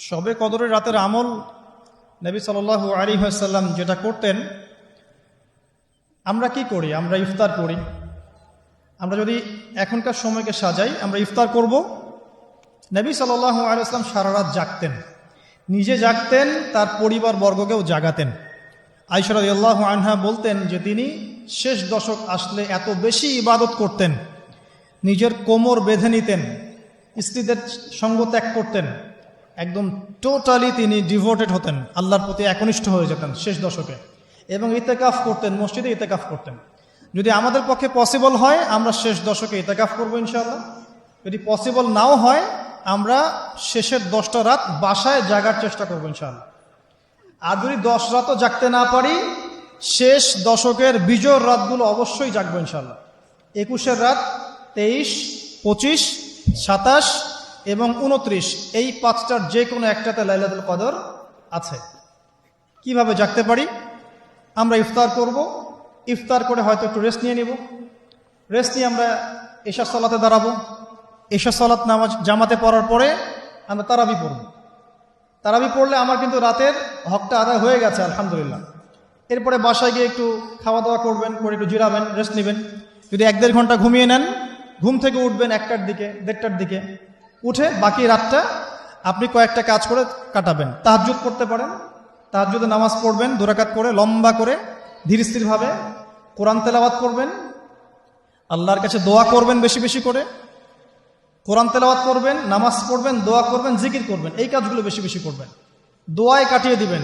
শবে কদরের রাতের আমল নবী সাল্লাল্লাহু আলাইহি ওয়াসাল্লাম যেটা করতেন, আমরা কি করি? আমরা ইফতার করি। আমরা যদি এখনকার সময়কে সাজাই, আমরা ইফতার করব। নবী সাল্লাল্লাহু আলাইহি ওয়াসাল্লাম সারা রাত জাগতেন, নিজে জাগতেন, তার পরিবার বর্গকেও জাগাতেন। আয়েশা রাদিয়াল্লাহু আনহা বলতেন যে তিনি শেষ দশক আসলে এত বেশি ইবাদত করতেন, নিজের কোমর বেঁধে নিতেন, স্ত্রীদের সঙ্গ ত্যাগ করতেন, একদম টোটালি তিনি ডিভোটেড হতেন, আল্লাহর প্রতি একনিষ্ঠ হয়ে যেতেন শেষ দশকে, এবং ইতেকাফ করতেন, মসজিদে ইতেকাফ করতেন। যদি আমাদের পক্ষে পসিবল হয় আমরা শেষ দশকে ইতেকাফ করবো ইনশাআল্লাহ। যদি পসিবল নাও হয় আমরা শেষের 10টা রাত বাসায় জাগার চেষ্টা করবো ইনশাআল্লাহ। আর যদি 10 রাতও জাগতে না পারি, শেষ দশকের বিজয়ের রাতগুলো অবশ্যই জাগবো ইনশাআল্লাহ। 21 রাত, 23, 25, 27 এবং 29, এই 5টার যে কোনো একটাতে লাইলাতুল কদর আছে। কিভাবে জাগতে পারি? আমরা ইফতার করব, ইফতার করে হয়তো একটু রেস্ট নিয়ে নিব, রেস্ট নিয়ে আমরা এশা সালাতে দাঁড়াবো, এশা সালাত নামাজ জামাতে পড়ার পরে আমরা তারাবি পড়ব। তারাবি পড়লে আমার কিন্তু রাতের হকটা আদায় হয়ে গেছে আলহামদুলিল্লাহ। এরপরে বাসায় গিয়ে একটু খাওয়া দাওয়া করবেন, করে একটু জিরাবেন, রেস্ট নেবেন। যদি 1-1.5 ঘন্টা ঘুমিয়ে নেন, ঘুম থেকে উঠবেন 1টার দিকে, 1:30টার দিকে, উঠে বাকি রাতটা আপনি কয়েকটা কাজ করে কাটাবেন। তাহাজ্জুদ করতে পারেন, তাহাজ্জুদে নামাজ পড়বেন 2 রাকাত করে, লম্বা করে, ধীর স্থিরভাবে কোরআন তেলাওয়াত করবেন, আল্লাহর কাছে দোয়া করবেন, বেশি বেশি করে কোরআন তেলাওয়াত করবেন, নামাজ পড়বেন, দোয়া করবেন, জিকির করবেন। এই কাজগুলো বেশি বেশি করবেন, দোয়ায় কাটিয়ে দিবেন।